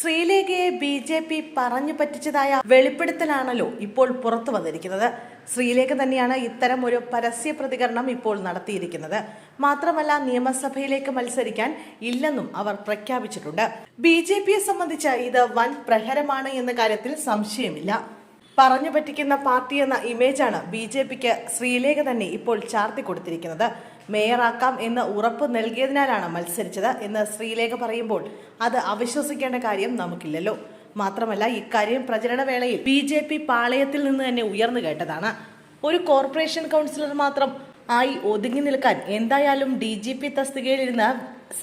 ശ്രീലേഖയെ BJP പറഞ്ഞു പറ്റിച്ചതായ വെളിപ്പെടുത്തലാണല്ലോ ഇപ്പോൾ പുറത്തു വന്നിരിക്കുന്നത്. ശ്രീലേഖ തന്നെയാണ് ഇത്തരം ഒരു പരസ്യ പ്രതികരണം ഇപ്പോൾ നടത്തിയിരിക്കുന്നത്. മാത്രമല്ല, നിയമസഭയിലേക്ക് മത്സരിക്കാൻ ഇല്ലെന്നും അവർ പ്രഖ്യാപിച്ചിട്ടുണ്ട്. ബി.ജെ.പിയെ സംബന്ധിച്ച് ഇത് വൻ പ്രഹരമാണ് എന്ന കാര്യത്തിൽ സംശയമില്ല. പറഞ്ഞു പറ്റിക്കുന്ന പാർട്ടി എന്ന ഇമേജാണ് ബി.ജെ.പിക്ക് ശ്രീലേഖ തന്നെ ഇപ്പോൾ ചാർത്തി കൊടുത്തിരിക്കുന്നത്. മേയറാക്കാം എന്ന് ഉറപ്പ് നൽകിയതിനാലാണ് മത്സരിച്ചത് എന്ന് ശ്രീലേഖ പറയുമ്പോൾ അത് അവിശ്വസിക്കേണ്ട കാര്യം നമുക്കില്ലല്ലോ. മാത്രമല്ല, ഇക്കാര്യം പ്രചരണവേളയിൽ ബി.ജെ.പി പാളയത്തിൽ നിന്ന് തന്നെ ഉയർന്നു കേട്ടതാണ്. ഒരു കോർപ്പറേഷൻ കൗൺസിലർ മാത്രം ആയി ഒതുങ്ങി നിൽക്കാൻ എന്തായാലും DGP തസ്തികയിലിരുന്ന്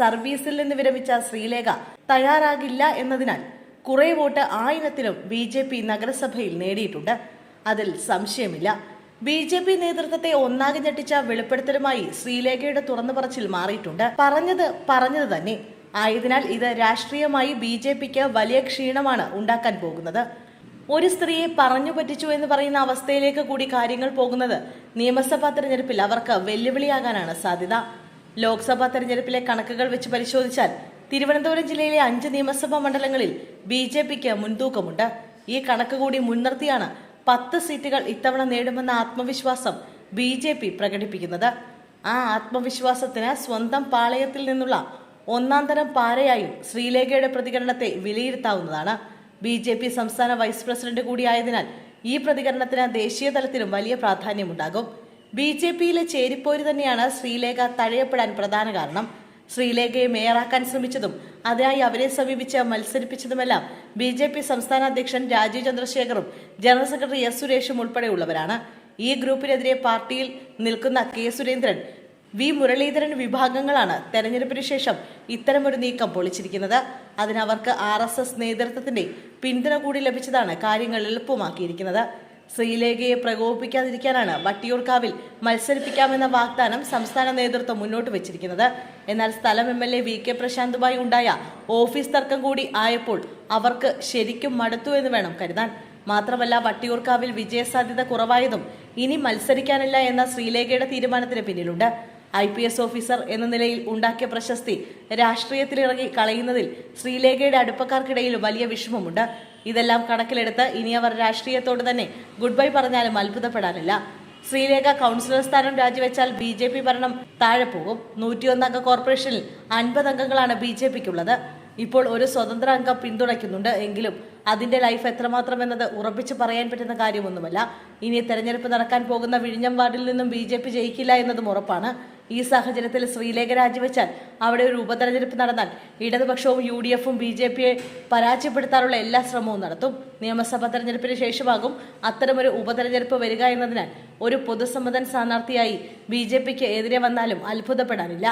സർവീസിൽ നിന്ന് വിരമിച്ച ശ്രീലേഖ തയ്യാറാകില്ല എന്നതിനാൽ കുറെ വോട്ട് ആ ഇനത്തിലും ബി.ജെ.പി നഗരസഭയിൽ നേടിയിട്ടുണ്ട്. അതിൽ സംശയമില്ല. ബി.ജെ.പി നേതൃത്വത്തെ ഒന്നാകെ ഞെട്ടിച്ച വെളിപ്പെടുത്തലുമായി ശ്രീലേഖയുടെ തുറന്നു പറച്ചിൽ മാറിയിട്ടുണ്ട്. പറഞ്ഞത് തന്നെ ആയതിനാൽ ഇത് രാഷ്ട്രീയമായി ബി.ജെ.പിക്ക് വലിയ ക്ഷീണമാണ് ഉണ്ടാക്കാൻ പോകുന്നത്. ഒരു സ്ത്രീയെ പറഞ്ഞു പറ്റിച്ചു എന്ന് പറയുന്ന അവസ്ഥയിലേക്ക് കൂടി കാര്യങ്ങൾ പോകുന്നത് നിയമസഭാ തെരഞ്ഞെടുപ്പിൽ അവർക്ക് വെല്ലുവിളിയാകാനാണ് സാധ്യത. ലോക്സഭാ തെരഞ്ഞെടുപ്പിലെ കണക്കുകൾ വെച്ച് പരിശോധിച്ചാൽ തിരുവനന്തപുരം ജില്ലയിലെ 5 നിയമസഭാ മണ്ഡലങ്ങളിൽ ബി.ജെ.പിക്ക് മുൻതൂക്കമുണ്ട്. ഈ കണക്ക് കൂടി മുൻനിർത്തിയാണ് 10 സീറ്റുകൾ ഇത്തവണ നേടുമെന്ന ആത്മവിശ്വാസം ബി.ജെ.പി പ്രകടിപ്പിക്കുന്നത്. ആ ആത്മവിശ്വാസത്തിന് സ്വന്തം പാളയത്തിൽ നിന്നുള്ള ഒന്നാം തരം പാരയായും ശ്രീലേഖയുടെ പ്രതികരണത്തെ വിലയിരുത്താവുന്നതാണ്. ബി.ജെ.പി സംസ്ഥാന വൈസ് പ്രസിഡന്റ് കൂടിയായതിനാൽ ഈ പ്രതികരണത്തിന് ദേശീയ തലത്തിലും വലിയ പ്രാധാന്യമുണ്ടാകും. ബി.ജെ.പിയിലെ ചേരിപ്പോര് തന്നെയാണ് ശ്രീലേഖ തഴയപ്പെടാൻ പ്രധാന കാരണം. ശ്രീലേഖയെ മേയറാക്കാൻ ശ്രമിച്ചതും അതിനായി അവരെ സമീപിച്ച് മത്സരിപ്പിച്ചതുമെല്ലാം ബി.ജെ.പി സംസ്ഥാന അധ്യക്ഷൻ രാജീവ് ചന്ദ്രശേഖറും ജനറൽ സെക്രട്ടറി S. സുരേഷും ഉൾപ്പെടെയുള്ളവരാണ്. ഈ ഗ്രൂപ്പിനെതിരെ പാർട്ടിയിൽ നിൽക്കുന്ന K. സുരേന്ദ്രൻ, V. മുരളീധരൻ വിഭാഗങ്ങളാണ് തെരഞ്ഞെടുപ്പിന് ശേഷം ഇത്തരമൊരു നീക്കം പൊളിച്ചിരിക്കുന്നത്. അതിനവർക്ക് RSS നേതൃത്വത്തിന്റെ പിന്തുണ കൂടി ലഭിച്ചതാണ് കാര്യങ്ങൾ എളുപ്പമാക്കിയിരിക്കുന്നത്. ശ്രീലേഖയെ പ്രകോപിപ്പിക്കാതിരിക്കാനാണ് വട്ടിയൂർക്കാവിൽ മത്സരിപ്പിക്കാമെന്ന വാഗ്ദാനം സംസ്ഥാന നേതൃത്വം മുന്നോട്ട് വെച്ചിരിക്കുന്നത്. എന്നാൽ സ്ഥലം MLA VK പ്രശാന്തുമായി ഉണ്ടായ ഓഫീസ് തർക്കം കൂടി ആയപ്പോൾ അവർക്ക് ശരിക്കും മടുത്തു എന്ന് വേണം കരുതാൻ. മാത്രമല്ല, വട്ടിയൂർക്കാവിൽ വിജയസാധ്യത കുറവായതും ഇനി മത്സരിക്കാനില്ല എന്ന ശ്രീലേഖയുടെ തീരുമാനത്തിന് പിന്നിലുണ്ട്. IPS ഓഫീസർ എന്ന നിലയിൽ ഉണ്ടാക്കിയ പ്രശസ്തി രാഷ്ട്രീയത്തിലിറങ്ങി കളയുന്നതിൽ ശ്രീലേഖയുടെ അടുപ്പക്കാർക്കിടയിൽ വലിയ വിഷമമുണ്ട്. ഇതെല്ലാം കണക്കിലെടുത്ത് ഇനി അവർ രാഷ്ട്രീയത്തോട് തന്നെ ഗുഡ് ബൈ പറഞ്ഞാലും അത്ഭുതപ്പെടാനില്ല. ശ്രീലേഖ കൗൺസിലർ സ്ഥാനം രാജിവെച്ചാൽ ബി.ജെ.പി ഭരണം താഴെ പോകും. 101 അംഗ കോർപ്പറേഷനിൽ 50 അംഗങ്ങളാണ് ബി.ജെ.പിക്കുള്ളത്. ഇപ്പോൾ ഒരു സ്വതന്ത്ര അംഗം പിന്തുണയ്ക്കുന്നുണ്ട് എങ്കിലും അതിന്റെ ലൈഫ് എത്രമാത്രം എന്നത് ഉറപ്പിച്ച് പറയാൻ പറ്റുന്ന കാര്യമൊന്നുമല്ല. ഇനി തെരഞ്ഞെടുപ്പ് നടക്കാൻ പോകുന്ന വിഴിഞ്ഞം വാർഡിൽ നിന്നും ബി.ജെ.പി ജയിക്കില്ല എന്നതും ഉറപ്പാണ്. ഈ സാഹചര്യത്തിൽ ശ്രീലേഖ രാജിവെച്ചാൽ അവിടെ ഒരു ഉപതെരഞ്ഞെടുപ്പ് നടന്നാൽ ഇടതുപക്ഷവും UDFും ബി.ജെ.പിയെ പരാജയപ്പെടുത്താനുള്ള എല്ലാ ശ്രമവും നടത്തും. നിയമസഭാ തെരഞ്ഞെടുപ്പിന് ശേഷമാകും അത്തരമൊരു ഉപതെരഞ്ഞെടുപ്പ് വരിക എന്നതിനാൽ ഒരു പൊതുസമ്മതൻ സ്ഥാനാർത്ഥിയായി ബി.ജെ.പിക്ക് എതിരെ വന്നാലും അത്ഭുതപ്പെടാനില്ല.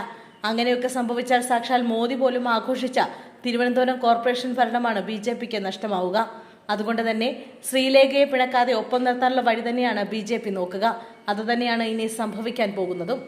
അങ്ങനെയൊക്കെ സംഭവിച്ചാൽ സാക്ഷാൽ മോദി പോലും ആഘോഷിച്ച തിരുവനന്തപുരം കോർപ്പറേഷൻ ഭരണമാണ് ബി.ജെ.പിക്ക് നഷ്ടമാവുക. അതുകൊണ്ട് തന്നെ ശ്രീലേഖയെ പിണക്കാതെ ഒപ്പം നിർത്താനുള്ള വഴി തന്നെയാണ് ബി.ജെ.പി നോക്കുക. അതുതന്നെയാണ് ഇനി സംഭവിക്കാൻ പോകുന്നതും.